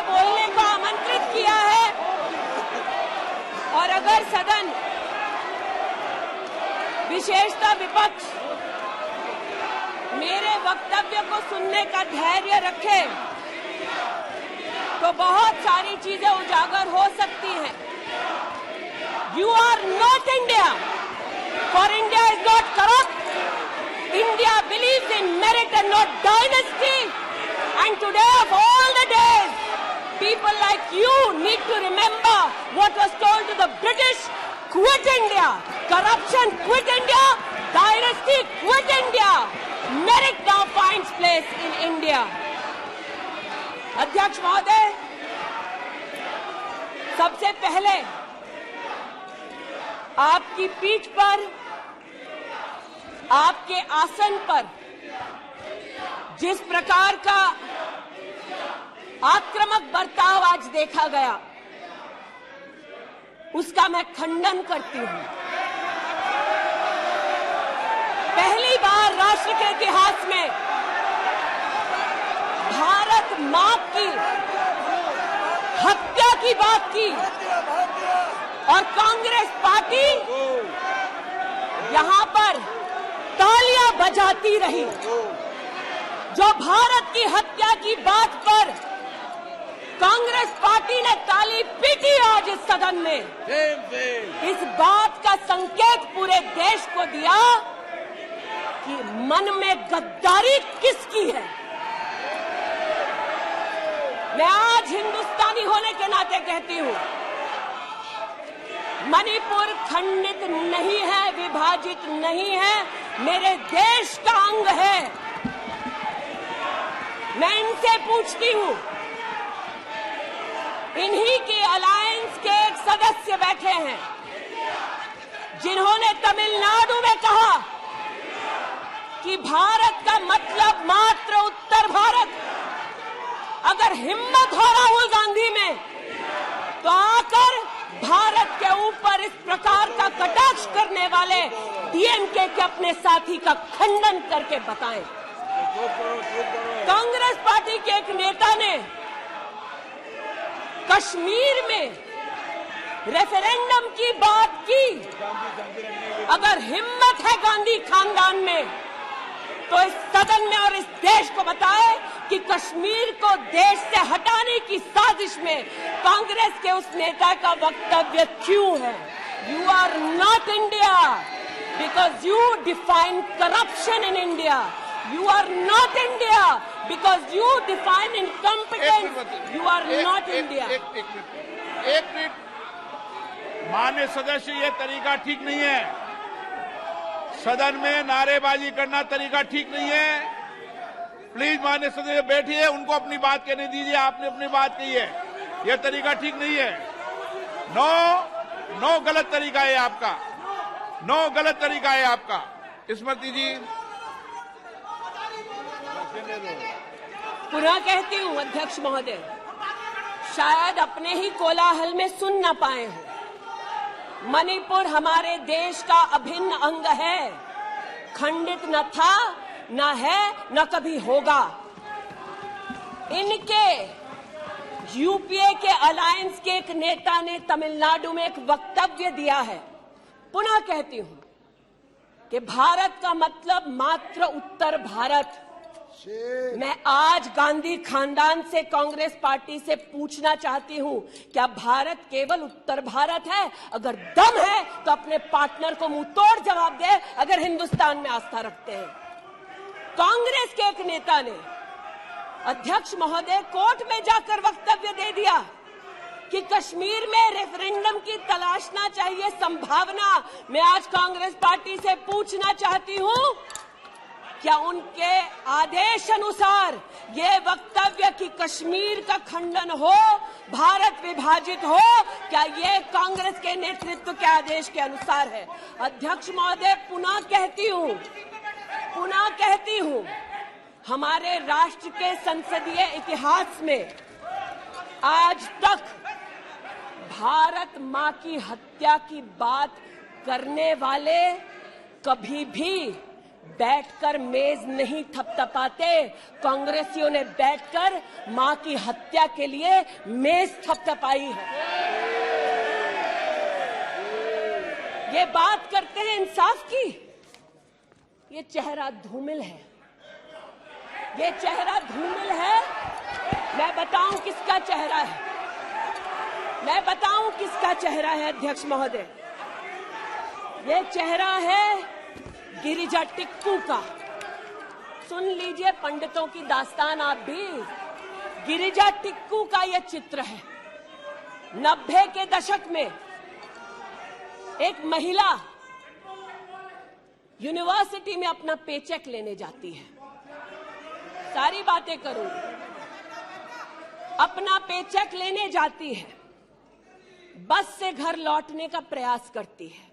बोलने को आमंत्रित किया है और अगर सदन, विशेषतः विपक्ष, मेरे वक्तव्य को सुनने का धैर्य रखे तो बहुत सारी चीजें उजागर हो सकती हैं। You are not India, for India is not corrupt. India believes in merit and not dynasty. And today of all the days, people like you need to remember what was told to the British: quit India, corruption quit India, dynasty quit India. Merit now finds place in India. अध्यक्ष महोदय, सबसे पहले आपकी पीठ पर, आपके आसन पर जिस प्रकार का आक्रामक बर्ताव आज देखा गया, उसका मैं खंडन करती हूं। पहली बार राष्ट्र के इतिहास में भारत मां की हत्या की बात की और कांग्रेस पार्टी यहां पर तालियां बजाती रही। जो भारत की हत्या की बात पर कांग्रेस पार्टी ने ताली पीटी आज इस सदन में, इस बात का संकेत पूरे देश को दिया कि मन में गद्दारी किसकी है। मैं आज हिंदुस्तानी होने के नाते कहती हूं, मणिपुर खंडित नहीं है, विभाजित नहीं है, मेरे देश का अंग है। मैं इनसे पूछती हूं, इन्हीं के अलायंस के एक सदस्य बैठे हैं जिन्होंने तमिलनाडु में कहा कि भारत का मतलब मात्र उत्तर भारत। अगर हिम्मत हो राहुल गांधी में तो आकर भारत के ऊपर इस प्रकार का कटाक्ष करने वाले डीएमके के अपने साथी का खंडन करके बताएं। कांग्रेस पार्टी के एक नेता ने कश्मीर में रेफरेंडम की बात की। अगर हिम्मत है गांधी खानदान में तो इस सदन में और इस देश को बताए कि कश्मीर को देश से हटाने की साजिश में कांग्रेस के उस नेता का वक्तव्य क्यों है। You are not India because you define corruption in India. You are not India because you define incompetence. You are not India. एक मिनट, माननीय सदस्य, ये तरीका ठीक नहीं है। सदन में नारेबाजी करना तरीका ठीक नहीं है। प्लीज माननीय सदस्य बैठिए, उनको अपनी बात कहने दीजिए। आपने अपनी बात कही है, यह तरीका ठीक नहीं है। नो गलत तरीका है आपका, नो गलत तरीका है आपका। स्मृति जी, पुनः कहती हूं अध्यक्ष महोदय, शायद अपने ही कोलाहल में सुन न पाए हो। मणिपुर हमारे देश का अभिन्न अंग है, खंडित न था, न है, न कभी होगा। इनके यूपीए के अलायंस के एक नेता ने तमिलनाडु में एक वक्तव्य दिया है। पुनः कहती हूं कि भारत का मतलब मात्र उत्तर भारत। मैं आज गांधी खानदान से, कांग्रेस पार्टी से पूछना चाहती हूं, क्या भारत केवल उत्तर भारत है? अगर दम है तो अपने पार्टनर को मुंह तोड़ जवाब दे, अगर हिंदुस्तान में आस्था रखते हैं। कांग्रेस के एक नेता ने, अध्यक्ष महोदय, कोर्ट में जाकर वक्तव्य दे दिया कि कश्मीर में रेफरेंडम की तलाशना चाहिए संभावना। मैं आज कांग्रेस पार्टी से पूछना चाहती हूं, क्या उनके आदेश अनुसार ये वक्तव्य कि कश्मीर का खंडन हो, भारत विभाजित हो, क्या ये कांग्रेस के नेतृत्व के आदेश के अनुसार है? अध्यक्ष महोदय, पुनः कहती हूं, हमारे राष्ट्र के संसदीय इतिहास में आज तक भारत मां की हत्या की बात करने वाले कभी भी बैठकर मेज नहीं थपथपाते, कांग्रेसियों ने बैठकर मां की हत्या के लिए मेज थपथपाई है। ये बात करते हैं इंसाफ की, ये चेहरा धूमिल है, ये चेहरा धूमिल है। मैं बताऊं किसका चेहरा है, मैं बताऊं किसका चेहरा है अध्यक्ष महोदय। ये चेहरा है गिरिजा टिक्कू का। सुन लीजिए पंडितों की दास्तान आप भी। गिरिजा टिक्कू का यह चित्र है। 90 के दशक में एक महिला यूनिवर्सिटी में अपना पेचेक लेने जाती है। सारी बातें करूंगी। अपना पेचेक लेने जाती है, बस से घर लौटने का प्रयास करती है।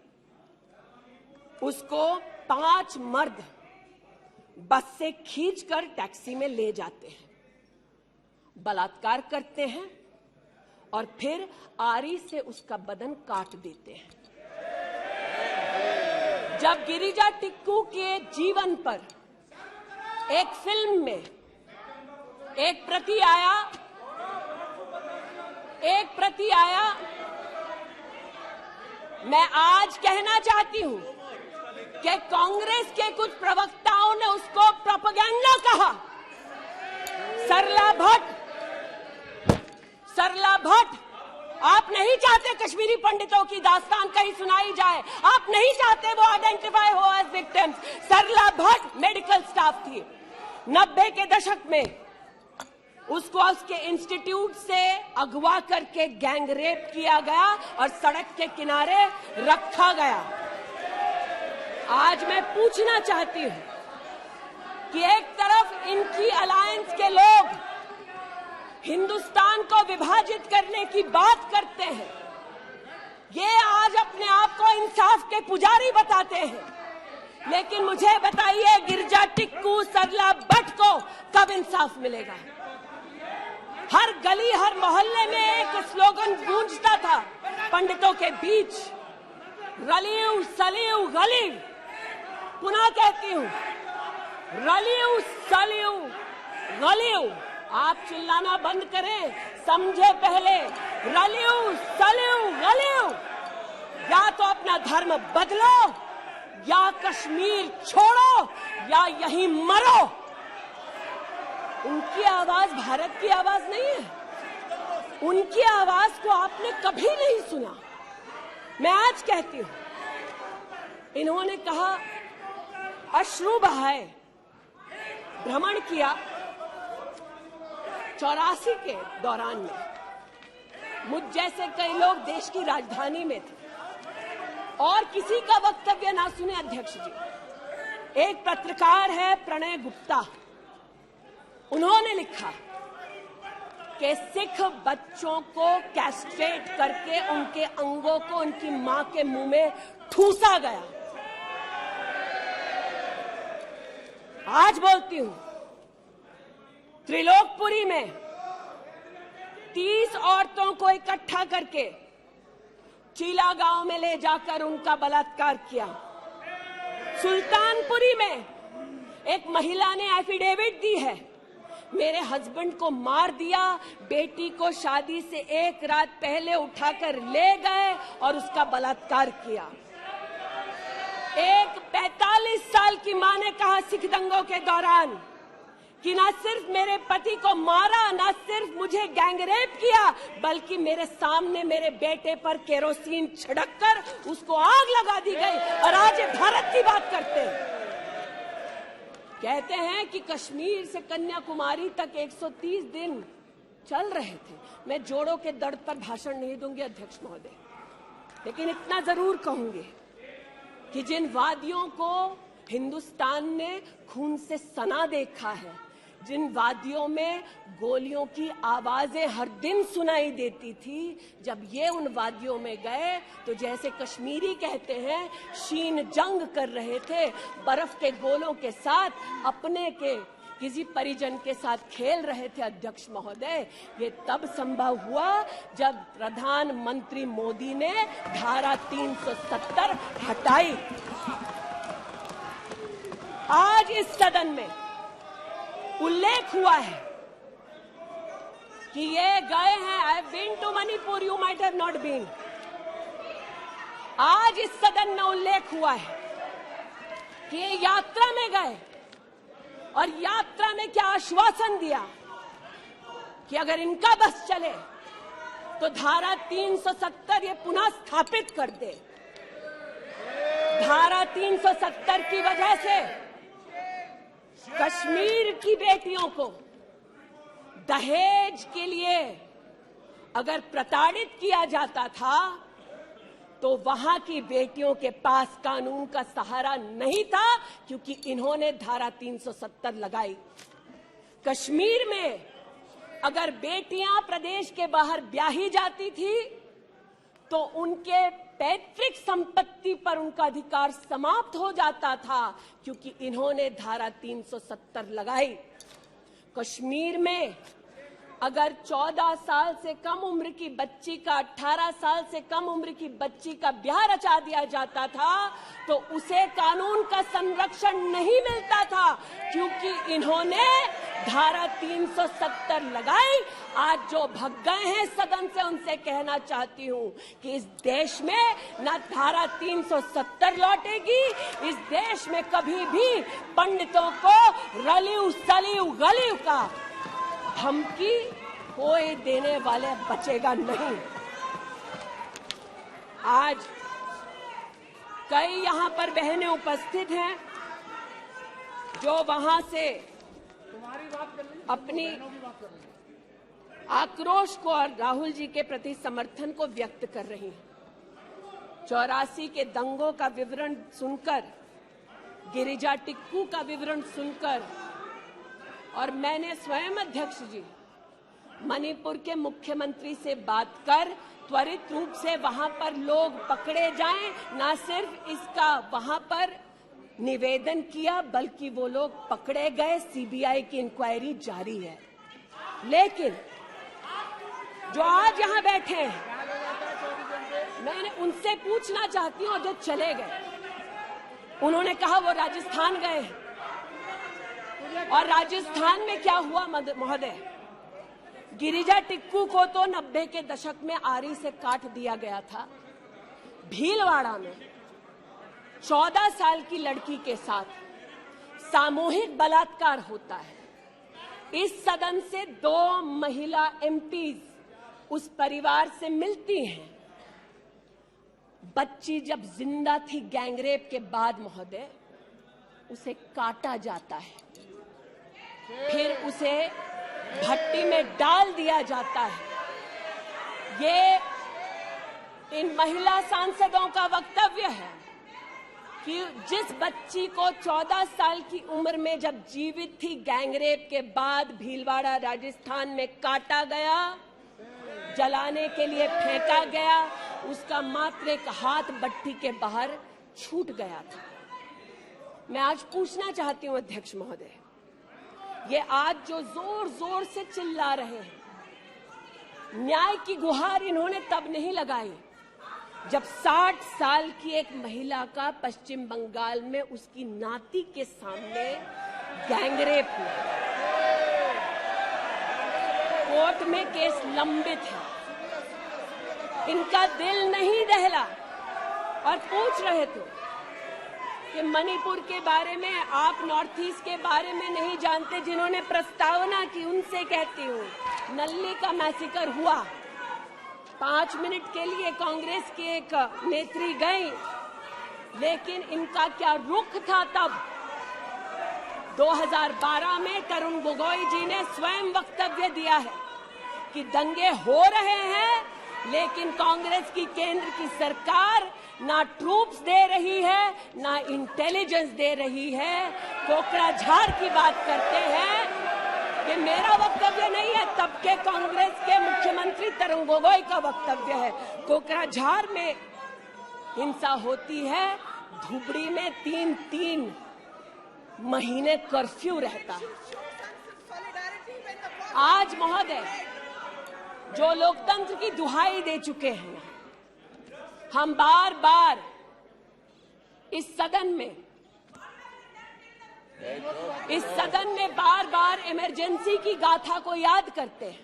उसको 5 मर्द बस से खींचकर टैक्सी में ले जाते हैं, बलात्कार करते हैं और फिर आरी से उसका बदन काट देते हैं। जब गिरिजा टिक्कू के जीवन पर एक फिल्म में एक प्रति आया, मैं आज कहना चाहती हूं कि कांग्रेस के कुछ प्रवक्ताओं ने उसको प्रोपेगेंडा कहा। सरला भट्ट, आप नहीं चाहते कश्मीरी पंडितों की दास्तान कहीं सुनाई जाए, आप नहीं चाहते वो आइडेंटिफाई हो एज विक्टिम्स। सरला भट्ट मेडिकल स्टाफ थी। 90 के दशक में उसको उसके इंस्टीट्यूट से अगवा करके गैंग रेप किया गया और सड़क के किनारे रखा गया। आज मैं पूछना चाहती हूं कि एक तरफ इनकी अलायंस के लोग हिंदुस्तान को विभाजित करने की बात करते हैं, ये आज अपने आप को इंसाफ के पुजारी बताते हैं, लेकिन मुझे बताइए गिरिजा टिक्कू, सरला भट्ट को कब इंसाफ मिलेगा? हर गली हर मोहल्ले में एक स्लोगन गूंजता था पंडितों के बीच, रलियू सलियू गलीव। पुनः कहती हूं, रलियू सलियू गलीव। आप चिल्लाना बंद करें, समझे पहले। रलियू सलियू गलीव। या तो अपना धर्म बदलो या कश्मीर छोड़ो या यहीं मरो। उनकी आवाज भारत की आवाज नहीं है। उनकी आवाज को आपने कभी नहीं सुना। मैं आज कहती हूं, इन्होंने कहा अश्रु बहाए, भ्रमण किया 84 के दौरान में। मुझ जैसे कई लोग देश की राजधानी में थे और किसी का वक्तव्य ना सुने अध्यक्ष जी। एक पत्रकार है प्रणय गुप्ता, उन्होंने लिखा कि सिख बच्चों को कैस्ट्रेट करके उनके अंगों को उनकी मां के मुंह में ठूसा गया। आज बोलती हूं, त्रिलोकपुरी में 30 औरतों को इकट्ठा करके चीला गांव में ले जाकर उनका बलात्कार किया। सुल्तानपुरी में एक महिला ने एफिडेविट दी है, मेरे हस्बैंड को मार दिया, बेटी को शादी से एक रात पहले उठाकर ले गए और उसका बलात्कार किया। एक 45 साल की मां ने कहा सिख दंगों के दौरान कि न सिर्फ मेरे पति को मारा, न सिर्फ मुझे गैंगरेप किया, बल्कि मेरे सामने मेरे बेटे पर केरोसिन छिड़ककर उसको आग लगा दी गई। और आज ये भारत की बात करते हैं। कहते हैं कि कश्मीर से कन्याकुमारी तक 130 दिन चल रहे थे। मैं जोड़ों के दर्द पर भाषण नहीं दूंगी अध्यक्ष महोदय, लेकिन इतना जरूर कहूंगी कि जिन वादियों को हिंदुस्तान ने खून से सना देखा है, जिन वादियों में गोलियों की आवाजें हर दिन सुनाई देती थी, जब ये उन वादियों में गए तो जैसे कश्मीरी कहते हैं शीन जंग कर रहे थे, बर्फ के गोलों के साथ अपने के किसी परिजन के साथ खेल रहे थे। अध्यक्ष महोदय, ये तब संभव हुआ जब प्रधानमंत्री मोदी ने धारा 370 हटाई। आज इस सदन में उल्लेख हुआ है कि ये गए हैं, I have been to Manipur, you might have not been. आज इस सदन में उल्लेख हुआ है कि ये यात्रा में गए और यात्रा में क्या आश्वासन दिया कि अगर इनका बस चले तो धारा 370 ये पुनः स्थापित कर दे। धारा 370 की वजह से कश्मीर की बेटियों को दहेज के लिए अगर प्रताड़ित किया जाता था तो वहां की बेटियों के पास कानून का सहारा नहीं था, क्योंकि इन्होंने धारा 370 लगाई। कश्मीर में अगर बेटियां प्रदेश के बाहर ब्याही जाती थी तो उनके पैतृक संपत्ति पर उनका अधिकार समाप्त हो जाता था, क्योंकि इन्होंने धारा 370 लगाई। कश्मीर में अगर 14 साल से कम उम्र की बच्ची का 18 साल से कम उम्र की बच्ची का ब्याह रचा दिया जाता था तो उसे कानून का संरक्षण नहीं मिलता था, क्योंकि इन्होंने धारा 370 लगाई। आज जो भग गए हैं सदन से उनसे कहना चाहती हूं कि इस देश में न धारा 370 लौटेगी, इस देश में कभी भी पंडितों को रलियू सलियू गलियू का धमकी कोई देने वाले बचेगा नहीं। आज कई यहां पर बहनें उपस्थित हैं जो वहां से अपनी आक्रोश को और राहुल जी के प्रति समर्थन को व्यक्त कर रही हैं। 84 के दंगों का विवरण सुनकर, गिरिजा टिक्कू का विवरण सुनकर, और मैंने स्वयं अध्यक्ष जी मणिपुर के मुख्यमंत्री से बात कर त्वरित रूप से वहां पर लोग पकड़े जाएं, न सिर्फ इसका वहां पर निवेदन किया बल्कि वो लोग पकड़े गए। सीबीआई की इंक्वायरी जारी है। लेकिन जो आज यहां बैठे हैं, मैंने उनसे पूछना चाहती हूं, जो चले गए, उन्होंने कहा वो राजस्थान गए हैं। और राजस्थान में क्या हुआ महोदय? गिरिजा टिक्कू को तो 90 के दशक में आरी से काट दिया गया था। भीलवाड़ा में 14 साल की लड़की के साथ सामूहिक बलात्कार होता है। इस सदन से 2 महिला एमपीज उस परिवार से मिलती हैं। बच्ची जब जिंदा थी गैंगरेप के बाद महोदय, उसे काटा जाता है, फिर उसे भट्टी में डाल दिया जाता है। ये इन महिला सांसदों का वक्तव्य है कि जिस बच्ची को 14 साल की उम्र में जब जीवित थी गैंगरेप के बाद भीलवाड़ा राजस्थान में काटा गया, जलाने के लिए फेंका गया, उसका मात्र एक हाथ भट्टी के बाहर छूट गया था। मैं आज पूछना चाहती हूं अध्यक्ष महोदय, ये आज जो जोर जोर से चिल्ला रहे हैं, न्याय की गुहार इन्होंने तब नहीं लगाई जब 60 साल की एक महिला का पश्चिम बंगाल में उसकी नाती के सामने गैंगरेप हुआ। कोर्ट में केस लंबित है, इनका दिल नहीं दहला और पूछ रहे थे कि मणिपुर के बारे में, आप नॉर्थ ईस्ट के बारे में नहीं जानते। जिन्होंने प्रस्तावना की उनसे कहती हूँ, नल्ली का मैसेकर हुआ, 5 मिनट के लिए कांग्रेस की एक नेत्री गई, लेकिन इनका क्या रुख था तब? 2012 में तरुण गोगोई जी ने स्वयं वक्तव्य दिया है कि दंगे हो रहे हैं, लेकिन कांग्रेस की केंद्र की सरकार ना ट्रूप्स दे रही है, ना इंटेलिजेंस दे रही है। कोकराझार की बात करते हैं, ये मेरा वक्तव्य नहीं है, तब के कांग्रेस के मुख्यमंत्री तरुण गोगोई का वक्तव्य है। कोकराझार में हिंसा होती है, धुबड़ी में 3-3 महीने कर्फ्यू रहता है। आज महोदय जो लोकतंत्र की दुहाई दे चुके हैं, हम बार बार इस सदन में इस सदन में बार बार इमरजेंसी की गाथा को याद करते हैं।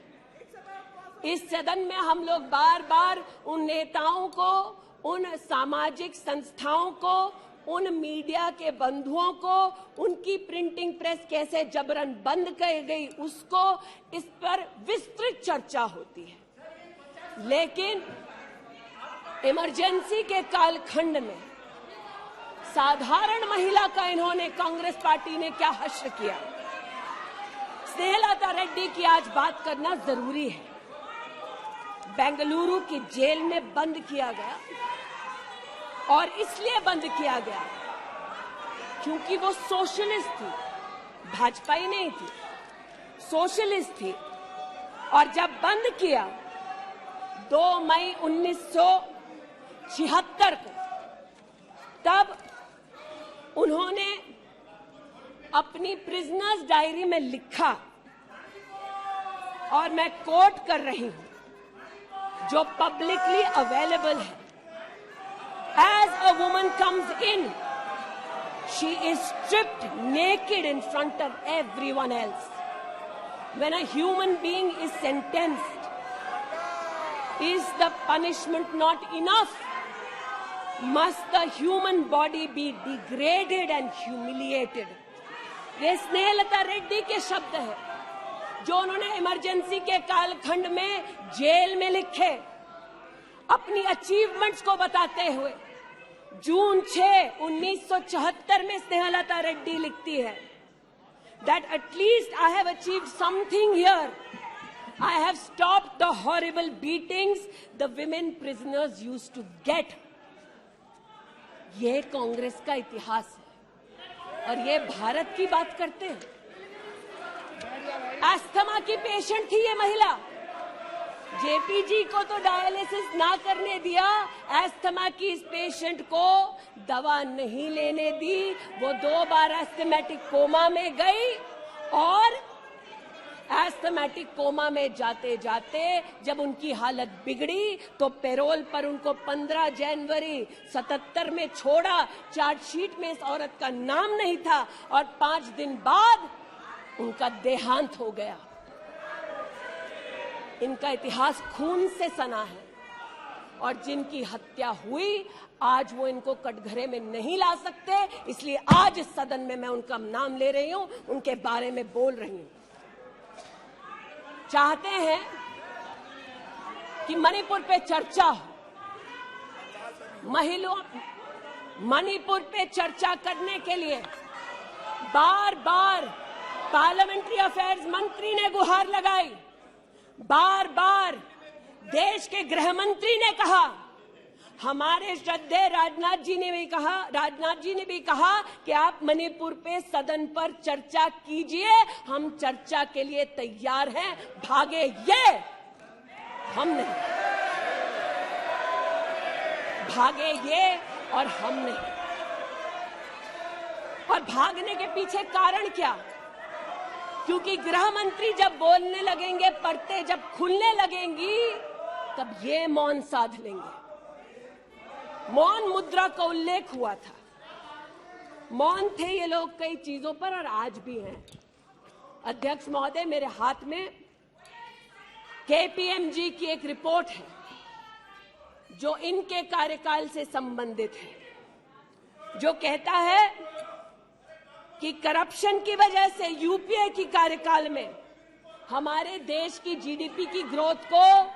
इस सदन में हम लोग बार बार उन नेताओं को, उन सामाजिक संस्थाओं को, उन मीडिया के बंधुओं को, उनकी प्रिंटिंग प्रेस कैसे जबरन बंद कर गई उसको, इस पर विस्तृत चर्चा होती है। लेकिन इमरजेंसी के कालखंड में साधारण महिला का इन्होंने, कांग्रेस पार्टी ने क्या हश्र किया। स्नेहलता रेड्डी की आज बात करना जरूरी है। बेंगलुरु की जेल में बंद किया गया और इसलिए बंद किया गया क्योंकि वो सोशलिस्ट थी, भाजपाई नहीं थी, सोशलिस्ट थी। और जब बंद किया 2 मई 1976 को, तब उन्होंने अपनी प्रिजनर्स डायरी में लिखा, और मैं कोट कर रही हूं, जो पब्लिकली अवेलेबल है। As a woman comes in, she is stripped naked in front of everyone else. When a human being is sentenced, is the punishment not enough? Must the human body be degraded and humiliated? ये स्नेहलता रेड्डी के शब्द है जो उन्होंने emergency के कालखंड में jail में लिखे, अपनी अचीवमेंट्स को बताते हुए। जून 6, 1974 में स्नेहलता रेड्डी लिखती है that at least I have achieved something here. I have stopped the horrible beatings the women prisoners used to get. ये कांग्रेस का इतिहास है और ये भारत की बात करते हैं। अस्थमा की पेशेंट थी ये महिला, जेपी जी को तो डायलिसिस ना करने दिया, अस्थमा की इस पेशेंट को दवा नहीं लेने दी। वो 2 बार एस्थमेटिक कोमा में गई और एस्थमेटिक कोमा में जाते जाते जब उनकी हालत बिगड़ी तो पैरोल पर उनको 15 जनवरी 77 में छोड़ा। चार्जशीट में इस औरत का नाम नहीं था और 5 दिन बाद उनका देहांत हो गया। इनका इतिहास खून से सना है और जिनकी हत्या हुई आज वो इनको कटघरे में नहीं ला सकते, इसलिए आज इस सदन में मैं उनका नाम ले रही हूं, उनके बारे में बोल रही हूं। चाहते हैं कि मणिपुर पे चर्चा हो, मणिपुर पे चर्चा करने के लिए बार बार पार्लियामेंट्री अफेयर्स मंत्री ने गुहार लगाई, बार बार देश के गृह मंत्री ने कहा, हमारे श्रद्धेय राजनाथ जी ने भी कहा कि आप मणिपुर पे सदन पर चर्चा कीजिए, हम चर्चा के लिए तैयार हैं, भागे ये, हम नहीं, भागे ये और हम नहीं। और भागने के पीछे कारण क्या? क्योंकि गृह मंत्री जब बोलने लगेंगे, परतें जब खुलने लगेंगी, तब ये मौन साध लेंगे। मौन मुद्रा का उल्लेख हुआ था, मौन थे ये लोग कई चीजों पर और आज भी हैं। अध्यक्ष महोदय, मेरे हाथ में केपीएमजी की एक रिपोर्ट है जो इनके कार्यकाल से संबंधित है, जो कहता है कि करप्शन की वजह से यूपीए की कार्यकाल में हमारे देश की जीडीपी की ग्रोथ को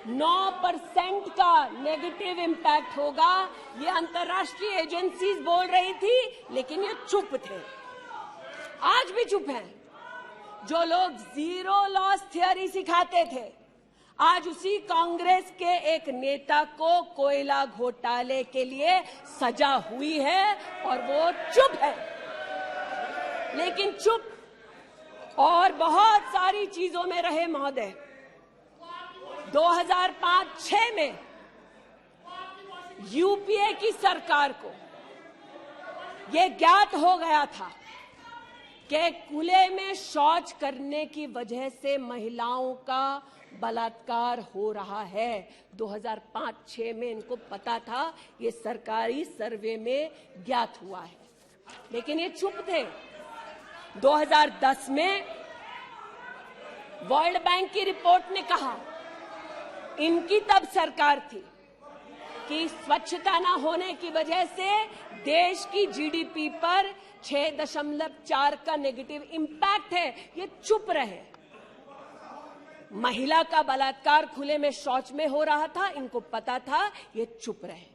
9% का नेगेटिव इंपैक्ट होगा। ये अंतर्राष्ट्रीय एजेंसीज बोल रही थी, लेकिन ये चुप थे, आज भी चुप हैं। जो लोग जीरो लॉस थियरी सिखाते थे, आज उसी कांग्रेस के एक नेता को कोयला घोटाले के लिए सजा हुई है और वो चुप है। लेकिन चुप और बहुत सारी चीजों में रहे महोदय। 2005-06 में यूपीए की सरकार को यह ज्ञात हो गया था कि खुले में शौच करने की वजह से महिलाओं का बलात्कार हो रहा है। 2005-06 में इनको पता था, ये सरकारी सर्वे में ज्ञात हुआ है, लेकिन ये चुप थे। 2010 में वर्ल्ड बैंक की रिपोर्ट ने कहा, इनकी तब सरकार थी, कि स्वच्छता न होने की वजह से देश की जीडीपी पर 6.4 का नेगेटिव इंपैक्ट है। ये चुप रहे। महिला का बलात्कार खुले में शौच में हो रहा था, इनको पता था, ये चुप रहे।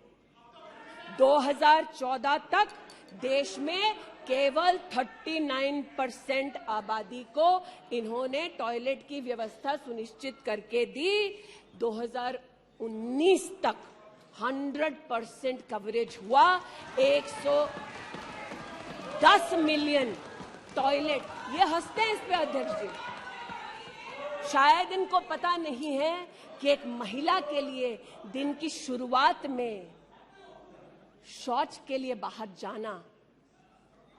2014 तक देश में केवल 39% आबादी को इन्होंने टॉयलेट की व्यवस्था सुनिश्चित करके दी। 2019 तक 100% कवरेज हुआ। 110 मिलियन टॉयलेट। ये हंसते हैं इस पे अध्यक्ष जी। शायद इनको पता नहीं है कि एक महिला के लिए दिन की शुरुआत में शौच के लिए बाहर जाना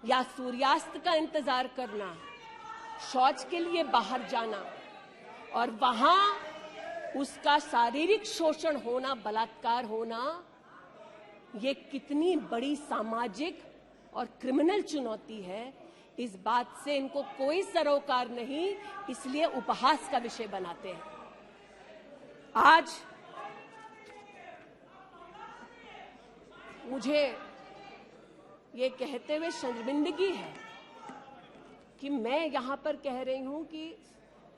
या सूर्यास्त का इंतजार करना, शौच के लिए बाहर जाना और वहां उसका शारीरिक शोषण होना, बलात्कार होना, ये कितनी बड़ी सामाजिक और क्रिमिनल चुनौती है, इस बात से इनको कोई सरोकार नहीं, इसलिए उपहास का विषय बनाते हैं। आज मुझे ये कहते हुए शर्मिंदगी है कि मैं यहां पर कह रही हूं कि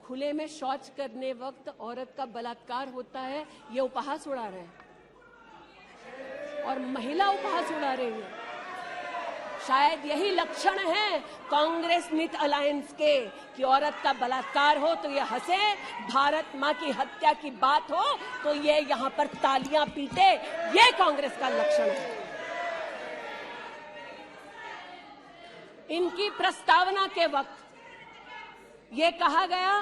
खुले में शौच करने वक्त औरत का बलात्कार होता है, ये उपहास उड़ा रहे हैं और महिला उपहास उड़ा रही है। शायद यही लक्षण है कांग्रेस मिथ अलायंस के कि औरत का बलात्कार हो तो ये हंसे, भारत मां की हत्या की बात हो तो ये यहां पर तालियां पीटे। ये कांग्रेस का लक्षण है। इनकी प्रस्तावना के वक्त ये कहा गया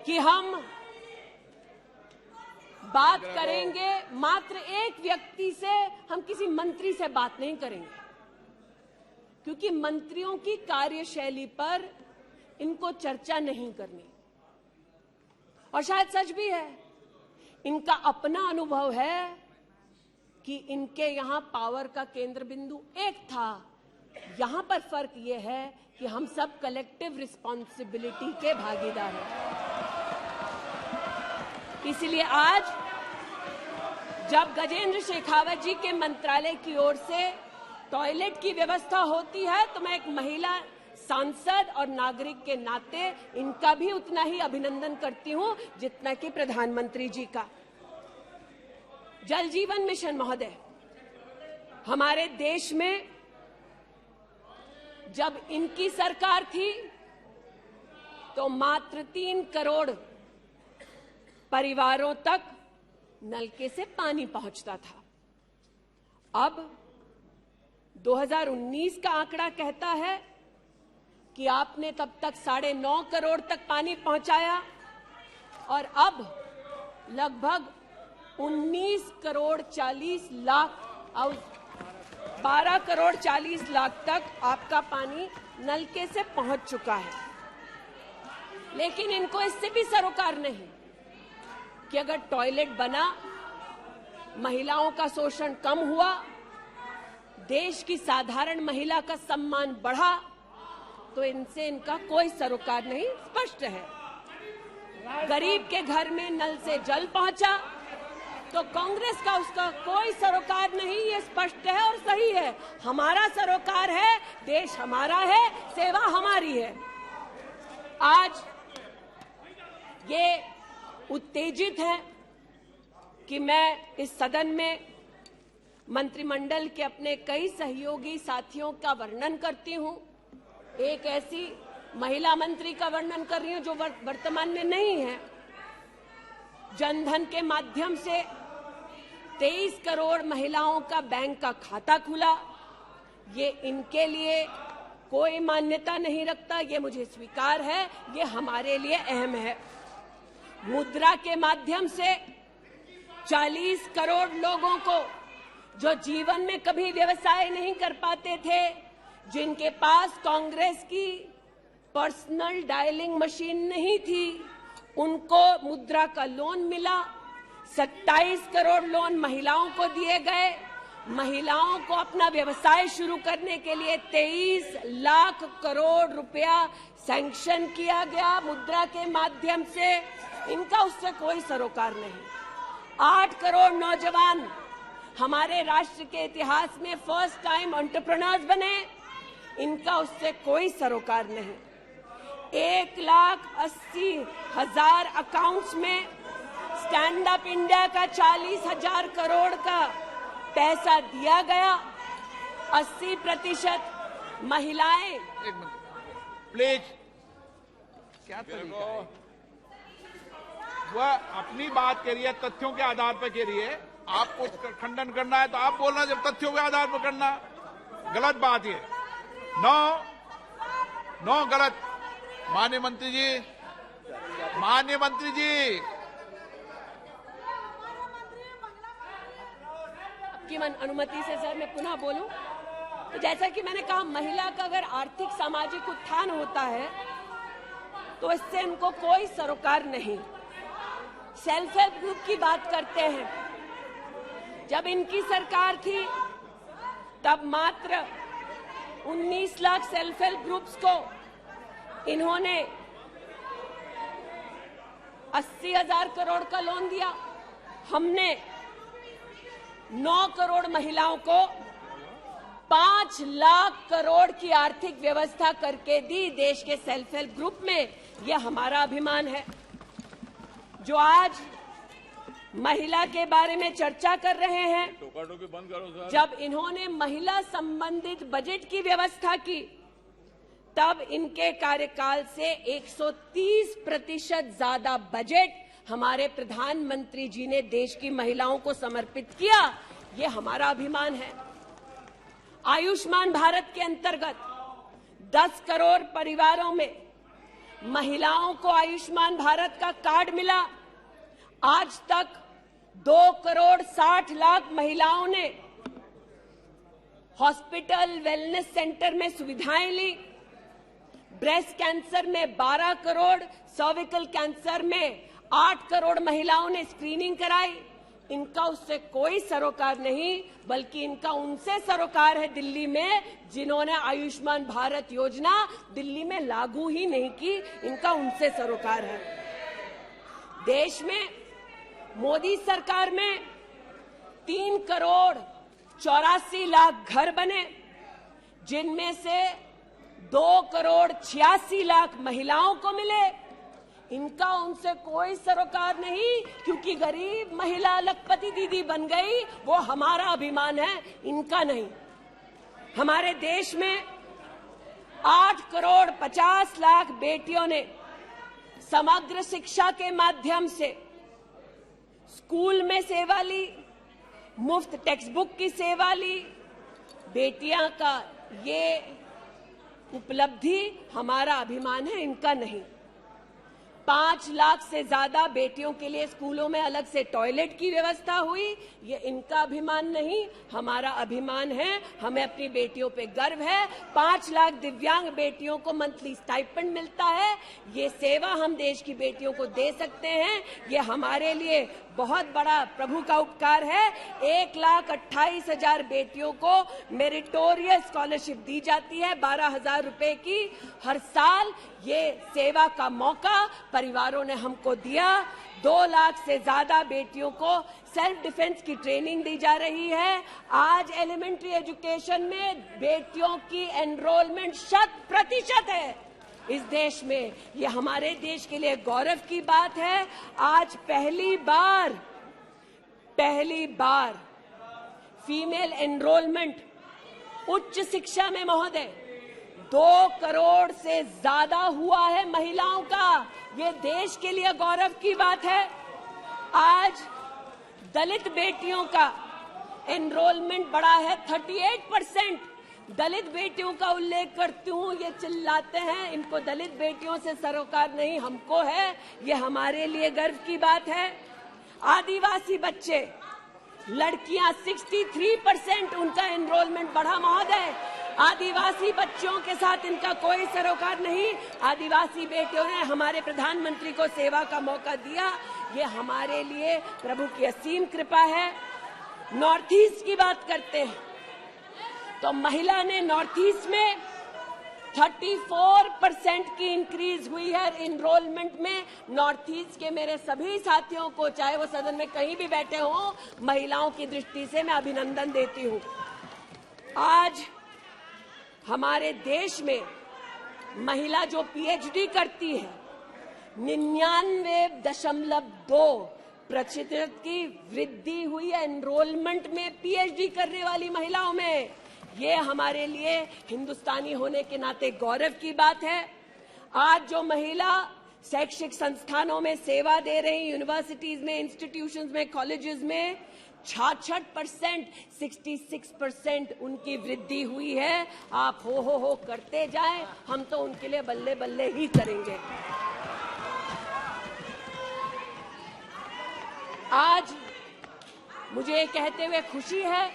कि हम बात करेंगे मात्र एक व्यक्ति से, हम किसी मंत्री से बात नहीं करेंगे, क्योंकि मंत्रियों की कार्यशैली पर इनको चर्चा नहीं करनी। और शायद सच भी है, इनका अपना अनुभव है कि इनके यहां पावर का केंद्र बिंदु एक था। यहां पर फर्क यह है कि हम सब कलेक्टिव रिस्पॉन्सिबिलिटी के भागीदार हैं। इसलिए आज जब गजेंद्र शेखावत जी के मंत्रालय की ओर से टॉयलेट की व्यवस्था होती है तो मैं एक महिला सांसद और नागरिक के नाते इनका भी उतना ही अभिनंदन करती हूं जितना कि प्रधानमंत्री जी का। जल जीवन मिशन महोदय, हमारे देश में जब इनकी सरकार थी तो मात्र 3 करोड़ परिवारों तक नलके से पानी पहुंचता था। अब 2019 का आंकड़ा कहता है कि आपने तब तक 9.5 करोड़ तक पानी पहुंचाया और अब लगभग 19 करोड़ 40 लाख और 12 करोड़ 40 लाख तक आपका पानी नलके से पहुंच चुका है। लेकिन इनको इससे भी सरोकार नहीं कि अगर टॉयलेट बना, महिलाओं का शोषण कम हुआ, देश की साधारण महिला का सम्मान बढ़ा, तो इनसे इनका कोई सरोकार नहीं। स्पष्ट है, गरीब के घर में नल से जल पहुंचा तो कांग्रेस का उसका कोई सरोकार नहीं। ये स्पष्ट है और सही है। हमारा सरोकार है, देश हमारा है, सेवा हमारी है। आज ये उत्तेजित है कि मैं इस सदन में मंत्रिमंडल के अपने कई सहयोगी साथियों का वर्णन करती हूं। एक ऐसी महिला मंत्री का वर्णन कर रही हूं जो वर्तमान में नहीं है। जनधन के माध्यम से 23 करोड़ महिलाओं का बैंक का खाता खुला। ये इनके लिए कोई मान्यता नहीं रखता, ये मुझे स्वीकार है, ये हमारे लिए अहम है। मुद्रा के माध्यम से 40 करोड़ लोगों को जो जीवन में कभी व्यवसाय नहीं कर पाते थे, जिनके पास कांग्रेस की पर्सनल डायलिंग मशीन नहीं थी, उनको मुद्रा का लोन मिला। 27 करोड़ लोन महिलाओं को दिए गए महिलाओं को अपना व्यवसाय शुरू करने के लिए 23 लाख करोड़ रुपया सैंक्शन किया गया मुद्रा के माध्यम से। इनका उससे कोई सरोकार नहीं। 8 करोड़ नौजवान हमारे राष्ट्र के इतिहास में फर्स्ट टाइम एंटरप्रेन्योर्स बने। इनका उससे कोई सरोकार नहीं। 1,80,000 अकाउंट्स में स्टैंड अप इंडिया का 40,000 करोड़ का पैसा दिया गया। 80% महिलाएं। एक मिनट प्लीज, क्या तरीका है? वह अपनी बात कह रही है, तथ्यों के आधार पर कह रही है। आपको खंडन करना है तो आप बोलना, जब तथ्यों के आधार पर करना। गलत बात ये। नो गलत। माननीय मंत्री जी, आपकी अनुमति से सर मैं पुनः बोलूं तो जैसा कि मैंने कहा, महिला का अगर आर्थिक सामाजिक उत्थान होता है तो इससे इनको कोई सरोकार नहीं। सेल्फ हेल्प ग्रुप की बात करते हैं। जब इनकी सरकार थी तब मात्र 19 लाख सेल्फ हेल्प ग्रुप्स को इन्होंने 80,000 करोड़ का लोन दिया। हमने 9 करोड़ महिलाओं को 5 लाख करोड़ की आर्थिक व्यवस्था करके दी देश के सेल्फ हेल्प ग्रुप में। यह हमारा अभिमान है। जो आज महिला के बारे में चर्चा कर रहे हैं, टोका-टोकी बंद करो सर। जब इन्होंने महिला संबंधित बजट की व्यवस्था की तब इनके कार्यकाल से 130% ज्यादा बजट हमारे प्रधानमंत्री जी ने देश की महिलाओं को समर्पित किया। ये हमारा अभिमान है। आयुष्मान भारत के अंतर्गत 10 करोड़ परिवारों में महिलाओं को आयुष्मान भारत का कार्ड मिला। आज तक 2 करोड़ 60 लाख महिलाओं ने हॉस्पिटल वेलनेस सेंटर में सुविधाएं ली। ब्रेस्ट कैंसर में 12 करोड़, सर्विकल कैंसर में 8 करोड़ महिलाओं ने स्क्रीनिंग कराई। इनका उससे कोई सरोकार नहीं, बल्कि इनका उनसे सरोकार है दिल्ली में, जिन्होंने आयुष्मान भारत योजना दिल्ली में लागू ही नहीं की। इनका उनसे सरोकार है। देश में मोदी सरकार में 3 करोड़ 84 लाख घर बने, जिनमें से 2 करोड़ 86 लाख महिलाओं को मिले। इनका उनसे कोई सरोकार नहीं, क्योंकि गरीब महिला लखपति दीदी बन गई। वो हमारा अभिमान है, इनका नहीं। हमारे देश में 8 करोड़ 50 लाख बेटियों ने समग्र शिक्षा के माध्यम से स्कूल में सेवा ली, मुफ्त टेक्स्ट बुक की सेवा ली। बेटियां का ये उपलब्धि हमारा अभिमान है, इनका नहीं। 5 लाख से ज्यादा बेटियों के लिए स्कूलों में अलग से टॉयलेट की व्यवस्था हुई। ये इनका अभिमान नहीं, हमारा अभिमान है। हमें अपनी बेटियों पे गर्व है। 5 लाख दिव्यांग बेटियों को मंथली स्टाइपेंड मिलता है। ये सेवा हम देश की बेटियों को दे सकते हैं। ये हमारे लिए बहुत बड़ा प्रभु का उपकार है। 1,28,000 बेटियों को मेरिटोरियस स्कॉलरशिप दी जाती है, 12,000 रुपए की हर साल। ये सेवा का मौका परिवारों ने हमको दिया। 2 लाख से ज्यादा बेटियों को सेल्फ डिफेंस की ट्रेनिंग दी जा रही है। आज एलिमेंट्री एजुकेशन में बेटियों की एनरोलमेंट 100% है इस देश में। ये हमारे देश के लिए गौरव की बात है। आज पहली बार फीमेल एनरोलमेंट उच्च शिक्षा में महोदय 2 करोड़ से ज्यादा हुआ है महिलाओं का। ये देश के लिए गौरव की बात है। आज दलित बेटियों का एनरोलमेंट बढ़ा है 38%। दलित बेटियों का उल्लेख करती हूँ, ये चिल्लाते हैं इनको दलित बेटियों से सरोकार नहीं, हमको है। ये हमारे लिए गर्व की बात है। आदिवासी बच्चे, लड़कियां 63% उनका एनरोलमेंट बढ़ा महोदय। आदिवासी बच्चों के साथ इनका कोई सरोकार नहीं। आदिवासी बेटियों ने हमारे प्रधानमंत्री को सेवा का मौका दिया। ये हमारे लिए प्रभु की असीम कृपा है। नॉर्थ ईस्ट की बात करते हैं तो महिला ने नॉर्थ ईस्ट में 34% की इंक्रीज हुई है इनरोलमेंट में। नॉर्थ ईस्ट के मेरे सभी साथियों को, चाहे वो सदन में कहीं भी बैठे हों, महिलाओं की दृष्टि से मैं अभिनंदन देती हूं। आज हमारे देश में महिला जो पीएचडी करती है 99.2% की वृद्धि हुई है एनरोलमेंट में पीएचडी करने वाली महिलाओं में। ये हमारे लिए हिंदुस्तानी होने के नाते गौरव की बात है। आज जो महिला शैक्षिक संस्थानों में सेवा दे रही, यूनिवर्सिटीज में, इंस्टीट्यूशंस में, कॉलेजेस में 66%, 66% उनकी वृद्धि हुई है। आप हो करते जाएं, हम तो उनके लिए बल्ले बल्ले ही करेंगे। आज मुझे ये कहते हुए खुशी है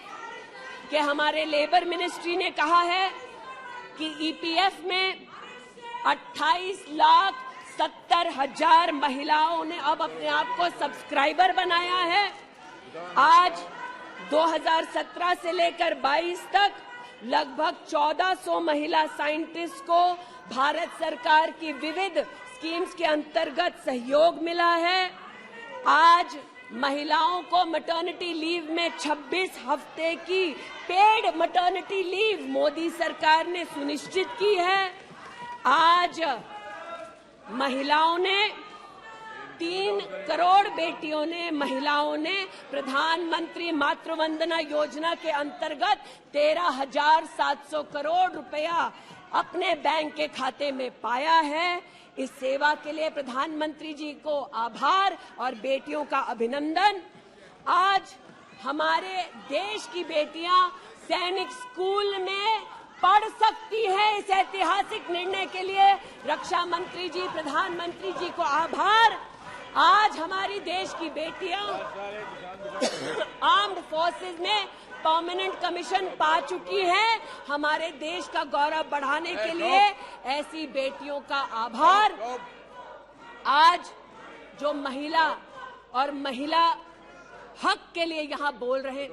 कि हमारे लेबर मिनिस्ट्री ने कहा है कि ईपीएफ में 28,70,000 महिलाओं ने अब अपने आप को सब्सक्राइबर बनाया है। आज 2017 से लेकर 22 तक लगभग 1400 महिला साइंटिस्ट को भारत सरकार की विविध स्कीम्स के अंतर्गत सहयोग मिला है। आज महिलाओं को मैटरनिटी लीव में 26 हफ्ते की पेड मैटरनिटी लीव मोदी सरकार ने सुनिश्चित की है। आज महिलाओं ने 3 करोड़ बेटियों ने, महिलाओं ने प्रधानमंत्री मातृ वंदना योजना के अंतर्गत 13,700 करोड़ रुपया अपने बैंक के खाते में पाया है। इस सेवा के लिए प्रधानमंत्री जी को आभार और बेटियों का अभिनंदन। आज हमारे देश की बेटियां सैनिक स्कूल में पढ़ सकती हैं। इस ऐतिहासिक निर्णय के लिए रक्षा मंत्री जी, प्रधानमंत्री जी को आभार। आज हमारी देश की बेटियां आर्म्ड फोर्सेस में परमानेंट कमीशन पा चुकी हैं। हमारे देश का गौरव बढ़ाने के लिए ऐसी बेटियों का आभार। आज जो महिला और महिला हक के लिए यहां बोल रहे हैं,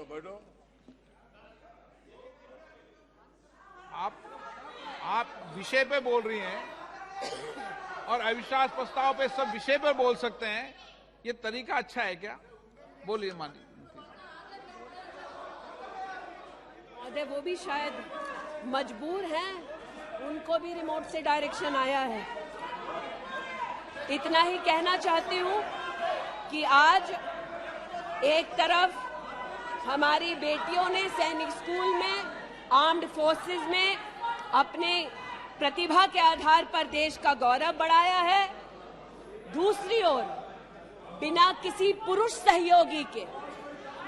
आप विषय पे बोल रही हैं और अविश्वास प्रस्ताव पे सब विषय पर बोल सकते हैं। ये तरीका अच्छा है क्या? बोलिए माननीय। वो भी शायद मजबूर हैं, उनको भी रिमोट से डायरेक्शन आया है। इतना ही कहना चाहती हूं कि आज एक तरफ हमारी बेटियों ने सैनिक स्कूल में, आर्म्ड फोर्सेस में अपने प्रतिभा के आधार पर देश का गौरव बढ़ाया है। दूसरी ओर बिना किसी पुरुष सहयोगी के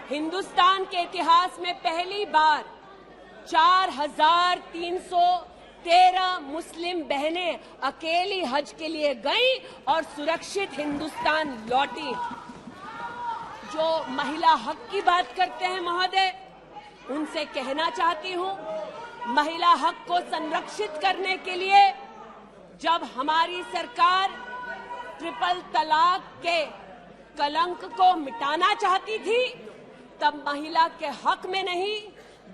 हिंदुस्तान के इतिहास में पहली बार 4,313 मुस्लिम बहनें अकेली हज के लिए गईं और सुरक्षित हिंदुस्तान लौटी। जो महिला हक की बात करते हैं महोदय, उनसे कहना चाहती हूं, महिला हक को संरक्षित करने के लिए जब हमारी सरकार ट्रिपल तलाक के कलंक को मिटाना चाहती थी, तब महिला के हक में नहीं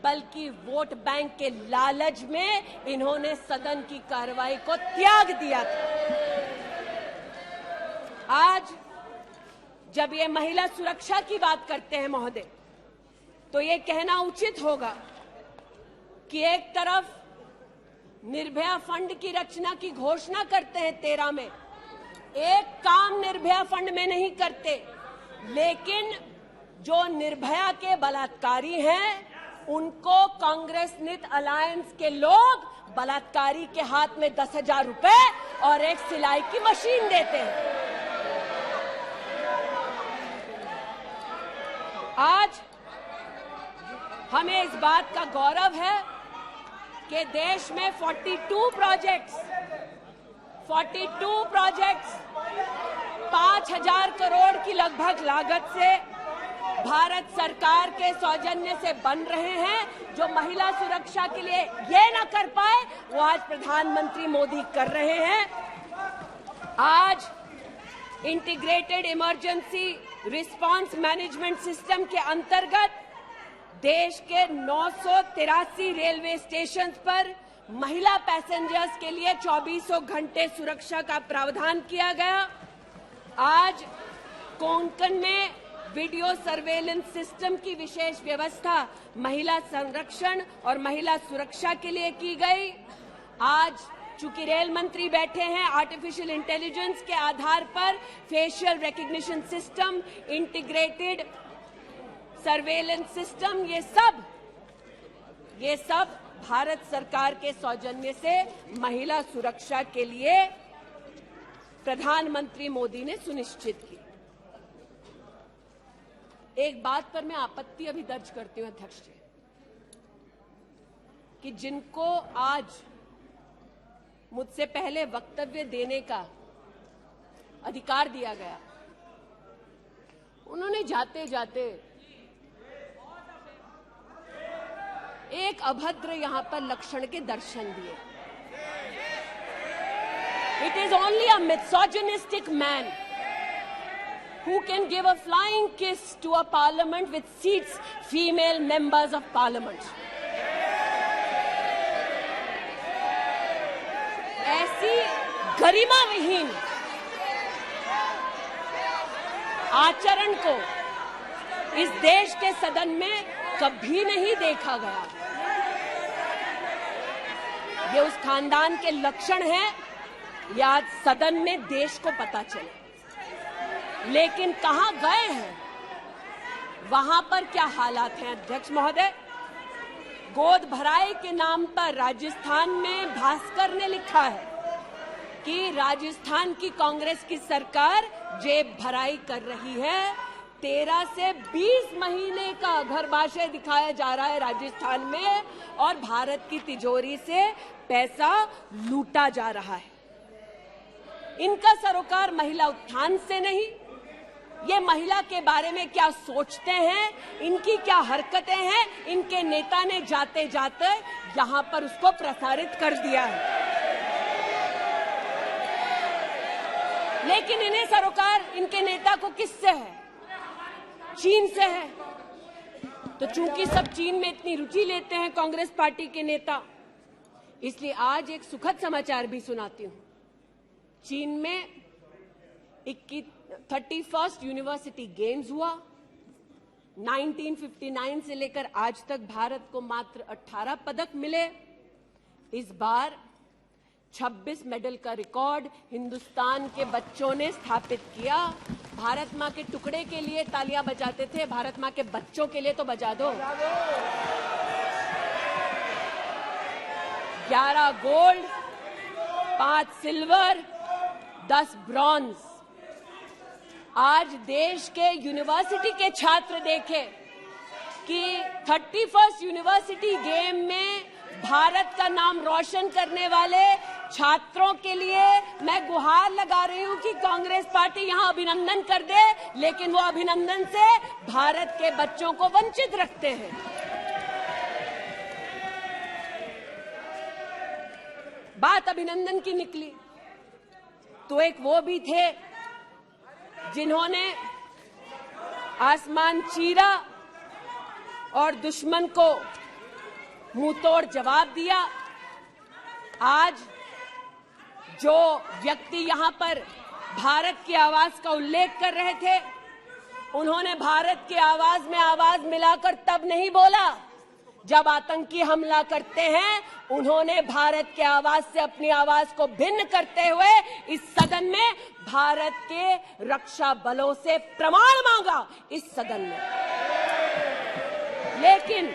बल्कि वोट बैंक के लालच में इन्होंने सदन की कार्रवाई को त्याग दिया था। आज जब ये महिला सुरक्षा की बात करते हैं महोदय, तो ये कहना उचित होगा कि एक तरफ निर्भया फंड की रचना की घोषणा करते हैं 13 में, एक काम निर्भया फंड में नहीं करते, लेकिन जो निर्भया के बलात्कारी हैं उनको कांग्रेस नित अलायंस के लोग बलात्कारी के हाथ में 10,000 रुपए और एक सिलाई की मशीन देते हैं। आज हमें इस बात का गौरव है कि देश में 42 प्रोजेक्ट्स 5,000 करोड़ की लगभग लागत से भारत सरकार के सौजन्य से बन रहे हैं। जो महिला सुरक्षा के लिए ये न कर पाए, वो आज प्रधानमंत्री मोदी कर रहे हैं। आज integrated emergency response management system के अंतर्गत देश के 983 रेलवे स्टेशन पर महिला पैसेंजर्स के लिए 2400 घंटे सुरक्षा का प्रावधान किया गया। आज कोंकण में वीडियो सर्वेलेंस सिस्टम की विशेष व्यवस्था महिला संरक्षण और महिला सुरक्षा के लिए की गई। आज चूंकि रेल मंत्री बैठे हैं, आर्टिफिशियल इंटेलिजेंस के आधार पर facial recognition system, integrated surveillance system, ये सब भारत सरकार के सौजन्य से महिला सुरक्षा के लिए प्रधानमंत्री मोदी ने सुनिश्चित की। एक बात पर मैं आपत्ति अभी दर्ज करती हूं अध्यक्ष जी, कि जिनको आज मुझसे पहले वक्तव्य देने का अधिकार दिया गया, उन्होंने जाते जाते एक अभद्र यहां पर लक्षण के दर्शन दिए। It is only a misogynistic man who can give a flying kiss to a parliament which seats female members of parliament. ऐसी गरिमा विहीन आचरण को इस देश के सदन में कभी नहीं देखा गया। ये उस खानदान के लक्षण हैं, या आज सदन में देश को पता चले। लेकिन कहां गए हैं, वहां पर क्या हालात हैं अध्यक्ष महोदय? गोद भराई के नाम पर राजस्थान में भास्कर ने लिखा है कि राजस्थान की कांग्रेस की सरकार जेब भराई कर रही है। 13 से 20 महीने का घरबाशय दिखाया जा रहा है राजस्थान में, और भारत की तिजोरी से पैसा लूटा जा रहा है। इनका सरोकार महिला उत्थान से नहीं, ये महिला के बारे में क्या सोचते हैं, इनकी क्या हरकतें हैं, इनके नेता ने जाते जाते यहां पर उसको प्रसारित कर दिया है। लेकिन इन्हें सरोकार इनके नेता को किससे है? चीन से है। तो चूंकि सब चीन में इतनी रुचि लेते हैं कांग्रेस पार्टी के नेता, इसलिए आज एक सुखद समाचार भी सुनाती हूं। चीन में 31st यूनिवर्सिटी गेम्स हुआ। 1959 से लेकर आज तक भारत को मात्र 18 पदक मिले। इस बार 26 मेडल का रिकॉर्ड हिंदुस्तान के बच्चों ने स्थापित किया। भारत मां के टुकड़े के लिए तालियां बजाते थे, भारत मां के बच्चों के लिए तो बजा दो। 11 गोल्ड, 5 सिल्वर, 10 ब्रॉन्ज। आज देश के यूनिवर्सिटी के छात्र देखें कि 31st यूनिवर्सिटी गेम में भारत का नाम रोशन करने वाले छात्रों के लिए मैं गुहार लगा रही हूं कि कांग्रेस पार्टी यहां अभिनंदन कर दे, लेकिन वो अभिनंदन से भारत के बच्चों को वंचित रखते हैं। बात अभिनंदन की निकली तो एक वो भी थे जिन्होंने आसमान चीरा और दुश्मन को मुंहतोड़ जवाब दिया। आज जो व्यक्ति यहां पर भारत की आवाज का उल्लेख कर रहे थे, उन्होंने भारत की आवाज में आवाज मिलाकर तब नहीं बोला जब आतंकी हमला करते हैं। उन्होंने भारत के आवाज से अपनी आवाज को भिन्न करते हुए इस सदन में भारत के रक्षा बलों से प्रमाण मांगा इस सदन में। लेकिन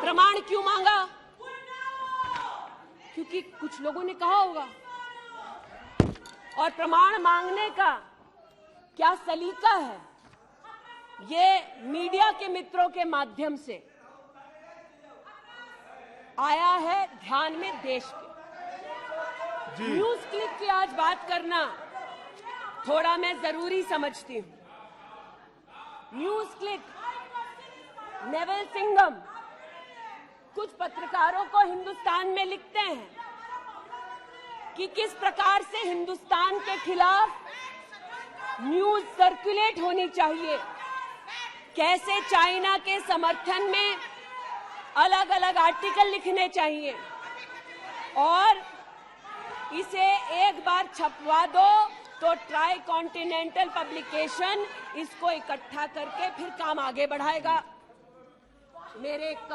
प्रमाण क्यों मांगा? क्योंकि कुछ लोगों ने कहा होगा। और प्रमाण मांगने का क्या सलीका है, ये मीडिया के मित्रों के माध्यम से आया है ध्यान में देश के। न्यूज क्लिक की आज बात करना थोड़ा मैं जरूरी समझती हूं। न्यूज क्लिक, नेवल सिंघम कुछ पत्रकारों को हिंदुस्तान में लिखते हैं कि किस प्रकार से हिंदुस्तान के खिलाफ न्यूज सर्कुलेट होनी चाहिए। कैसे चाइना के समर्थन में अलग अलग आर्टिकल लिखने चाहिए और इसे एक बार छपवा दो तो ट्राई कॉन्टिनेंटल पब्लिकेशन इसको इकट्ठा करके फिर काम आगे बढ़ाएगा। मेरे एक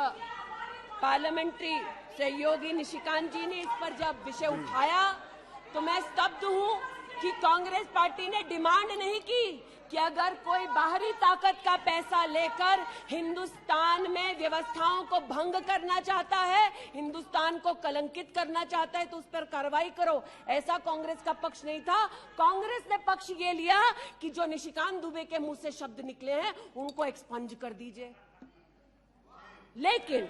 पार्लियामेंट्री सहयोगी निशिकांत जी ने इस पर जब विषय उठाया तो मैं स्तब्ध हूं कि कांग्रेस पार्टी ने डिमांड नहीं की कि अगर कोई बाहरी ताकत का पैसा लेकर हिंदुस्तान में व्यवस्थाओं को भंग करना चाहता है, हिंदुस्तान को कलंकित करना चाहता है तो उस पर कार्रवाई करो। ऐसा कांग्रेस का पक्ष नहीं था। कांग्रेस ने पक्ष ये लिया कि जो निशिकांत दुबे के मुंह से शब्द निकले हैं उनको एक्सपंज कर दीजिए। लेकिन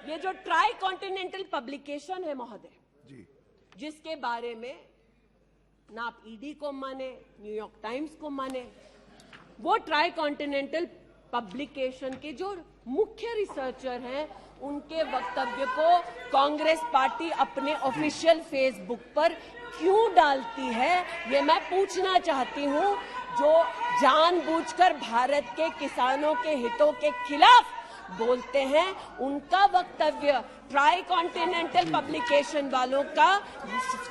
ये जो ट्राई कॉन्टिनेंटल पब्लिकेशन है महोदय, जिसके बारे में ना आप ईडी को माने, न्यूयॉर्क टाइम्स को माने, वो ट्राई कॉन्टिनेंटल पब्लिकेशन के जो मुख्य रिसर्चर हैं उनके वक्तव्य को कांग्रेस पार्टी अपने ऑफिशियल फेसबुक पर क्यों डालती है, ये मैं पूछना चाहती हूं। जो जानबूझकर भारत के किसानों के हितों के खिलाफ बोलते हैं, उनका वक्तव्य ट्राई कॉन्टिनेंटल पब्लिकेशन वालों का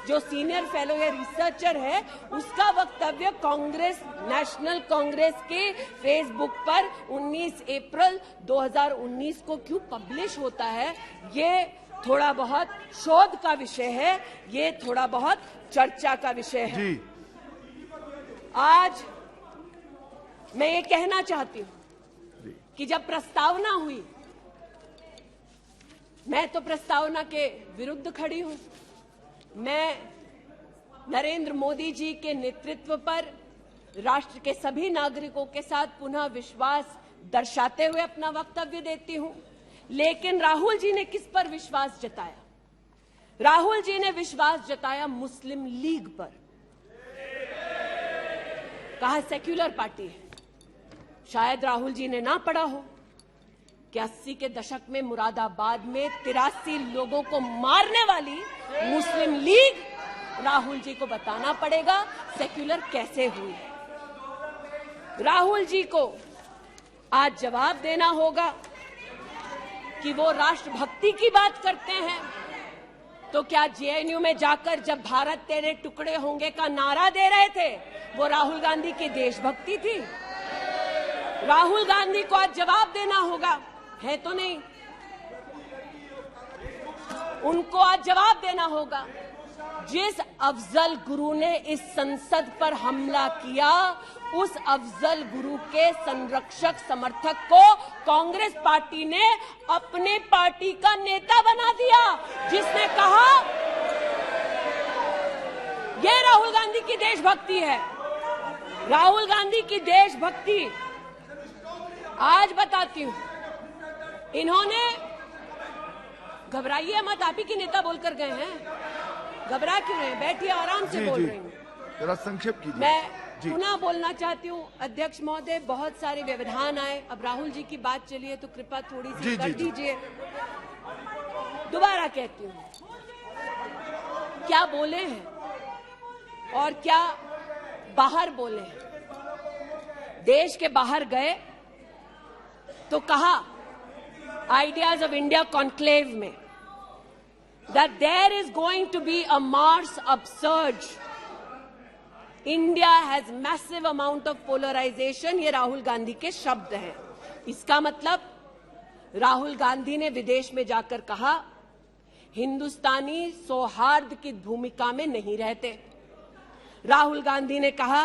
जो सीनियर फेलो या रिसर्चर है उसका वक्तव्य कांग्रेस, नेशनल कांग्रेस के फेसबुक पर 19 अप्रैल 2019 को क्यों पब्लिश होता है, ये थोड़ा बहुत शोध का विषय है, ये थोड़ा बहुत चर्चा का विषय है। आज मैं ये कहना चाहती हूं कि जब प्रस्तावना हुई, मैं तो प्रस्तावना के विरुद्ध खड़ी हूं। मैं नरेंद्र मोदी जी के नेतृत्व पर राष्ट्र के सभी नागरिकों के साथ पुनः विश्वास दर्शाते हुए अपना वक्तव्य देती हूं। लेकिन राहुल जी ने किस पर विश्वास जताया? राहुल जी ने विश्वास जताया मुस्लिम लीग पर। कहा सेक्युलर पार्टी है। शायद राहुल जी ने ना पढ़ा हो कि 80 के दशक में मुरादाबाद में 83 लोगों को मारने वाली मुस्लिम लीग राहुल जी को बताना पड़ेगा सेक्युलर कैसे हुई। राहुल जी को आज जवाब देना होगा कि वो राष्ट्रभक्ति की बात करते हैं तो क्या जेएनयू में जाकर जब भारत तेरे टुकड़े होंगे का नारा दे रहे थे वो राहुल गांधी की देशभक्ति थी? राहुल गांधी को आज जवाब देना होगा, है तो नहीं? उनको आज जवाब देना होगा। जिस अफजल गुरु ने इस संसद पर हमला किया, उस अफजल गुरु के संरक्षक समर्थक को कांग्रेस पार्टी ने अपने पार्टी का नेता बना दिया, जिसने कहा यह राहुल गांधी की देशभक्ति है। राहुल गांधी की देशभक्ति आज बताती हूं। इन्होंने, घबराइए मत, आप ही की नेता बोलकर गए हैं, घबरा क्यों रहे हैं? बैठिए, आराम से बोल रही हूँ। जरा संक्षेप कीजिए। मैं पुनः बोलना चाहती हूँ अध्यक्ष महोदय, बहुत सारे व्यवधान आए, अब राहुल जी की बात चली है तो कृपा थोड़ी सी कर दीजिए। दोबारा कहती हूँ, क्या बोले हैं और क्या बाहर बोले हैं। देश के बाहर गए तो कहा आइडियाज ऑफ इंडिया कॉन्क्लेव में that there is going to be a Mars upsurge. India has massive amount of polarization. ये राहुल गांधी के शब्द हैं। इसका मतलब राहुल गांधी ने विदेश में जाकर कहा हिंदुस्तानी सौहार्द की भूमिका में नहीं रहते। राहुल गांधी ने कहा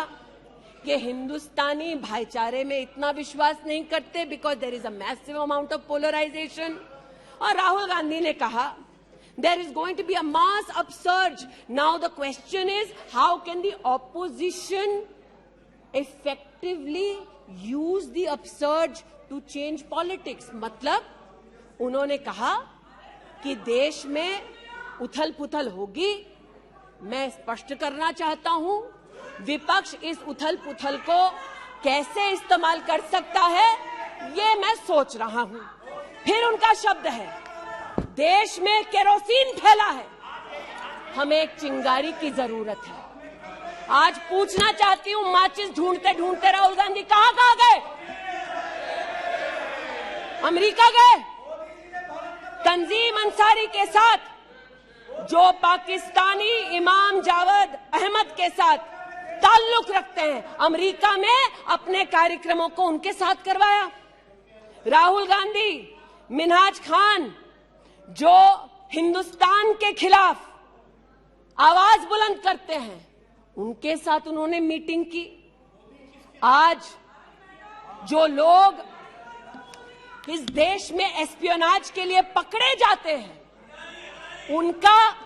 कि हिंदुस्तानी भाईचारे में इतना विश्वास नहीं करते because there is a massive amount of polarisation. और राहुल गांधी ने कहा there is going to be a mass upsurge. Now the question is, how can the opposition effectively use the upsurge to change politics? मतलब उन्होंने कहा कि देश में उथल पुथल होगी। मैं स्पष्ट करना चाहता हूं, विपक्ष इस उथल पुथल को कैसे इस्तेमाल कर सकता है ये मैं सोच रहा हूं। फिर उनका शब्द है देश में केरोसिन फैला है, हमें एक चिंगारी की जरूरत है। आज पूछना चाहती हूं, माचिस ढूंढते ढूंढते राहुल गांधी कहां गए? अमेरिका गए, तंजीम अंसारी के साथ, जो पाकिस्तानी इमाम जावेद अहमद के साथ ताल्लुक रखते हैं, अमेरिका में अपने कार्यक्रमों को उनके साथ करवाया। राहुल गांधी, मिन्हाज खान, जो हिंदुस्तान के खिलाफ आवाज बुलंद करते हैं, उनके साथ उन्होंने मीटिंग की। आज जो लोग इस देश में एस्पियोनाज के लिए पकड़े जाते हैं, उनका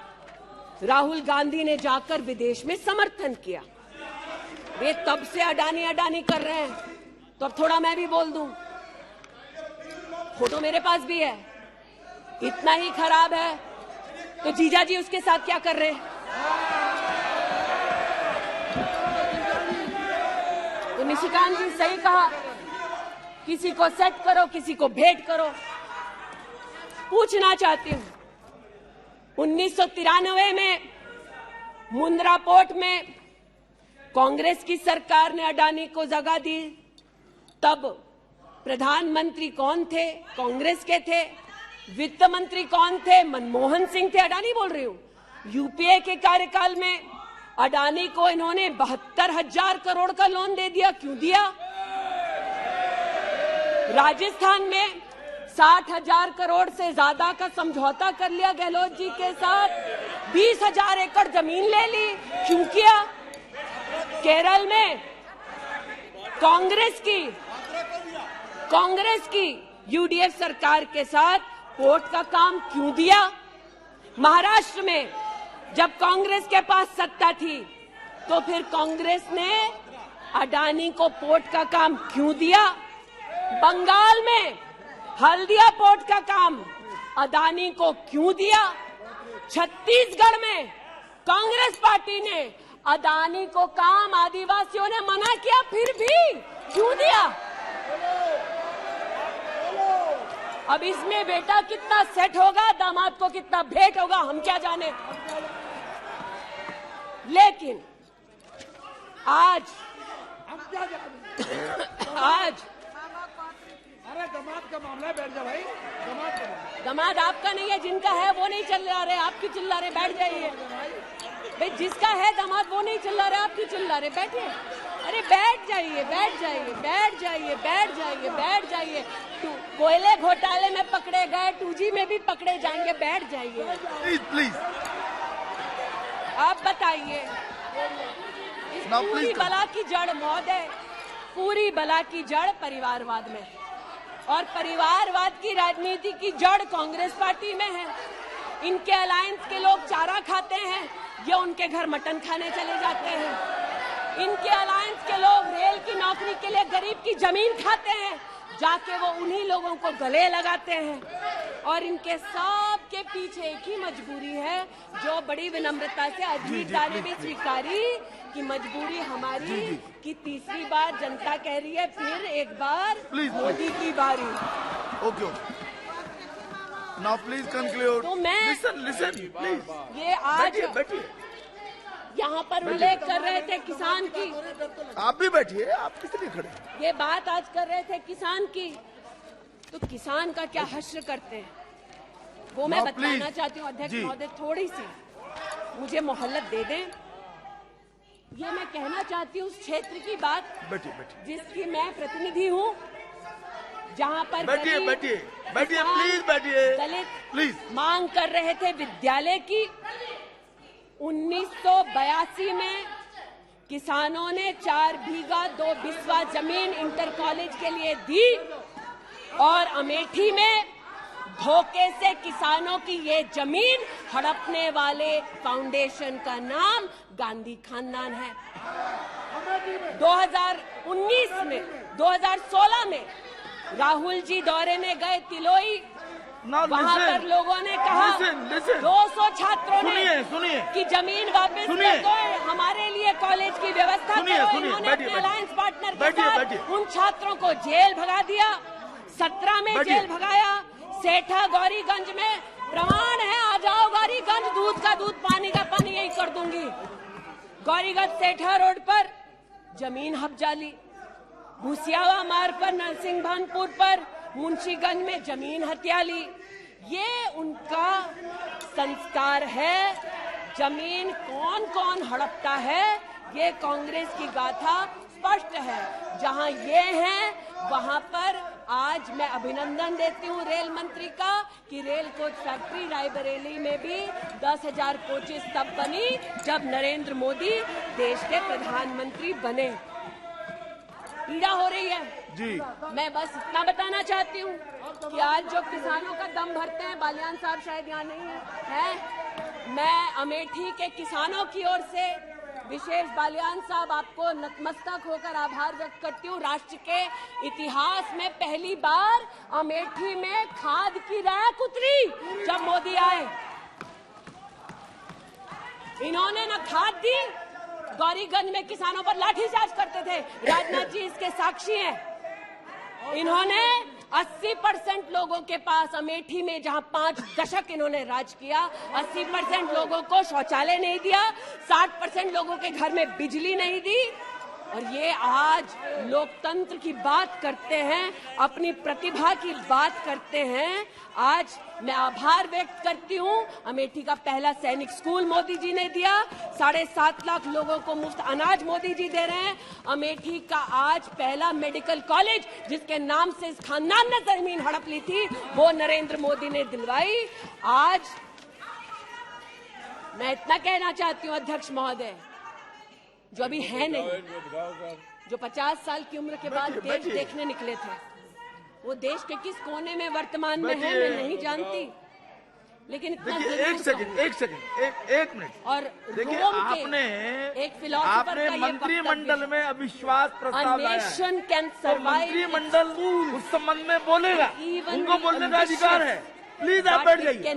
राहुल गांधी ने जाकर विदेश में समर्थन किया। वे तब से अडानी अडानी कर रहे हैं, तो अब थोड़ा मैं भी बोल दूं। फोटो मेरे पास भी है। इतना ही खराब है तो जीजा जी उसके साथ क्या कर रहे हैं? तो निशिकांत जी सही कहा, किसी को सेट करो, किसी को भेंट करो। पूछना चाहती हूं, 1993 में मुंद्रा पोर्ट में कांग्रेस की सरकार ने अडानी को जगह दी। तब प्रधानमंत्री कौन थे? कांग्रेस के थे। वित्त मंत्री कौन थे? मनमोहन सिंह थे। अडानी बोल रही हूं। यूपीए के कार्यकाल में अडानी को इन्होंने 72,000 करोड़ का लोन दे दिया। क्यों दिया? राजस्थान में 60,000 करोड़ से ज्यादा का समझौता कर लिया गहलोत जी के साथ। 20,000 एकड़ जमीन ले ली। क्यों किया? केरल में कांग्रेस की यूडीएफ सरकार के साथ पोर्ट का काम क्यों दिया? महाराष्ट्र में जब कांग्रेस के पास सत्ता थी, तो फिर कांग्रेस ने अडानी को पोर्ट का काम क्यों दिया? बंगाल में हल्दिया पोर्ट का काम अडानी को क्यों दिया? छत्तीसगढ़ में कांग्रेस पार्टी ने अडानी को काम आदिवासियों ने मना किया, फिर भी क्यों दिया? अब इसमें बेटा कितना सेट होगा, दामाद को कितना भेंट होगा, हम क्या जाने। लेकिन आज अरे दामाद का मामला है, बैठ जा भाई। दामाद आपका नहीं है, जिनका है वो नहीं चिल्ला रहे, आप क्यों चिल्ला रहे? बैठ जाइए भाई। जिसका है दामाद वो नहीं चिल्ला रहे, आप क्यों चिल्ला रहे? बैठिए। अरे बैठ जाइए, बैठ जाइए, बैठ जाइए, बैठ जाइए, बैठ जाइए। कोयले घोटाले में पकड़े गए, 2G में भी पकड़े जाएंगे। बैठ जाइए प्लीज। आप बताइए, इस पूरी बला की जड़ मौत है। पूरी बला की जड़ परिवारवाद में है, और परिवारवाद की राजनीति की जड़ कांग्रेस पार्टी में है। इनके अलायंस के लोग चारा खाते हैं, ये उनके घर मटन खाने चले जाते हैं। इनके अलायंस के लोग रेल की नौकरी के लिए गरीब की जमीन खाते हैं, जाके वो उन्हीं लोगों को गले लगाते हैं। और इनके सब के पीछे एक ही मजबूरी है, जो बड़ी विनम्रता से अजीत दा ने भी स्वीकारी कि मजबूरी हमारी कि तीसरी बार जनता कह रही है, फिर एक बार मोदी की बारी। Okay, now please conclude. तो मैं लिसन प्लीज। ये आज बैठिए। यहाँ पर उल्लेख कर रहे थे किसान की। आप भी बैठिए, आप किस लिए खड़े? ये बात आज कर रहे थे किसान की, तो किसान का क्या हश्र करते हैं वो मैं बताना चाहती हूँ। अध्यक्ष महोदय, थोड़ी सी मुझे मोहलत दे दें। ये मैं कहना चाहती हूँ उस क्षेत्र की बात जिसकी मैं प्रतिनिधि हूँ, जहाँ पर बैठिए प्लीज, बैठिए दलित प्लीज मांग कर रहे थे विद्यालय की। 1982 में किसानों ने 4 बीघा 2 बिस्वा जमीन इंटर कॉलेज के लिए दी, और अमेठी में धोखे से किसानों की ये जमीन हड़पने वाले फाउंडेशन का नाम गांधी खानदान है। 2016 में राहुल जी दौरे में गए तिलोई, वहाँ पर लोगों ने कहा 200 छात्रों ने सुनिए कि जमीन वापस दे दो, हमारे लिए कॉलेज की व्यवस्था करो। इन्होंने अपने अलायंस पार्टनर के साथ उन छात्रों को जेल भगा दिया। 17 में जेल भगाया। सेठा गौरीगंज में प्रमाण है, आ जाओ गौरीगंज, दूध का दूध पानी का पानी यही कर दूंगी। गौरीगंज सेठा रोड पर जमीन हब्जाली, भूसियावा मार्ग पर, नरसिंह भानपुर पर मुंशीगंज में जमीन हत्या ली। ये उनका संस्कार है। जमीन कौन कौन हड़पता है, ये कांग्रेस की गाथा स्पष्ट है। जहां ये हैं वहां पर आज मैं अभिनंदन देती हूं रेल मंत्री का कि रेल कोच फैक्ट्री रायबरेली में भी 10,000 कोचेस तब बनी जब नरेंद्र मोदी देश के प्रधानमंत्री बने। पीड़ा हो रही है जी। मैं बस इतना बताना चाहती हूँ कि आज जो किसानों का दम भरते हैं, बालियान साहब शायद यहाँ नहीं है, मैं अमेठी के किसानों की ओर से विशेष बालियान साहब आपको नतमस्तक होकर आभार व्यक्त करती हूँ। राष्ट्र के इतिहास में पहली बार अमेठी में खाद की रैक उतरी जब मोदी आए। इन्होंने न खाद दी, गौरीगंज में किसानों पर लाठीचार्ज करते थे, राजनाथ जी इसके साक्षी हैं। इन्होंने 80% लोगों के पास अमेठी में जहां 5 दशक इन्होंने राज किया, 80% लोगों को शौचालय नहीं दिया, 60% लोगों के घर में बिजली नहीं दी। और ये आज लोकतंत्र की बात करते हैं, अपनी प्रतिभा की बात करते हैं। आज मैं आभार व्यक्त करती हूँ। अमेठी का पहला सैनिक स्कूल मोदी जी ने दिया, 7.5 लाख लोगों को मुफ्त अनाज मोदी जी दे रहे हैं। अमेठी का आज पहला मेडिकल कॉलेज जिसके नाम से इस खानदान ने जमीन हड़प ली थी, वो नरेंद्र मोदी ने दिलवाई। आज मैं इतना कहना चाहती हूँ अध्यक्ष महोदय, जो अभी है नहीं, जो 50 साल की उम्र के बाद देश देखने निकले थे, वो देश के किस कोने में वर्तमान में है मैं नहीं जानती, लेकिन इतना एक मिनट। और देखिए, आपने एक फिलोसोफर का मंत्रिमंडल में अविश्वास प्रस्ताव लाया है, तो मंत्रिमंडल उस संबंध में बोलेगा, उनको बोलने का अधिकार है। प्लीज आप बैठ जाइए।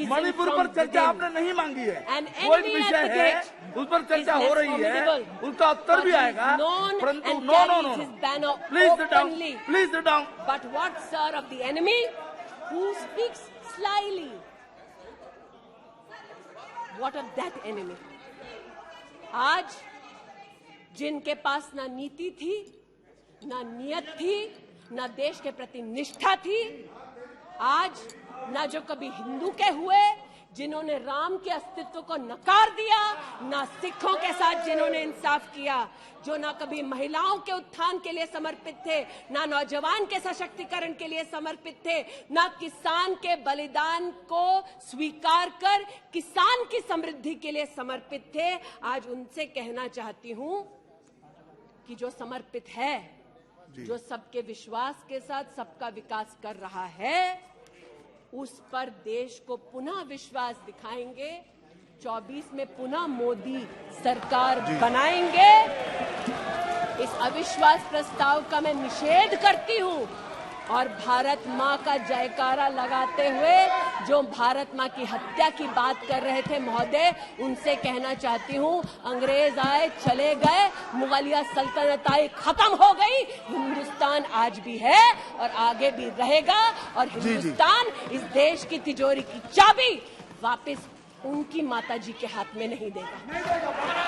मणिपुर पर चर्चा आपने नहीं मांगी है, वो एक विषय है, उस पर चर्चा हो रही है, उसका उत्तर भी आएगा, परंतु no please sit down, please sit down. But what sir of the enemy who speaks slyly, what of that enemy? आज जिनके पास ना नीति थी, ना नियत थी, ना देश के प्रति निष्ठा थी, आज ना जो कभी हिंदू के हुए, जिन्होंने राम के अस्तित्व को नकार दिया, ना सिखों के साथ जिन्होंने इंसाफ किया, जो ना कभी महिलाओं के उत्थान के लिए समर्पित थे, ना नौजवान के सशक्तिकरण के लिए समर्पित थे, ना किसान के बलिदान को स्वीकार कर किसान की समृद्धि के लिए समर्पित थे। आज उनसे कहना चाहती हूं कि जो समर्पित है, जो सबके विश्वास के साथ सबका विकास कर रहा है, उस पर देश को पुनः विश्वास दिखाएंगे। 24 में पुनः मोदी सरकार बनाएंगे। इस अविश्वास प्रस्ताव का मैं निषेध करती हूं और भारत मां का जयकारा लगाते हुए जो भारत मां की हत्या की बात कर रहे थे महोदय, उनसे कहना चाहती हूं, अंग्रेज आए चले गए, मुगलिया सल्तनत आई खत्म हो गई, हिंदुस्तान आज भी है और आगे भी रहेगा। और हिंदुस्तान इस देश की तिजोरी की चाबी वापस उनकी माताजी के हाथ में नहीं देगा।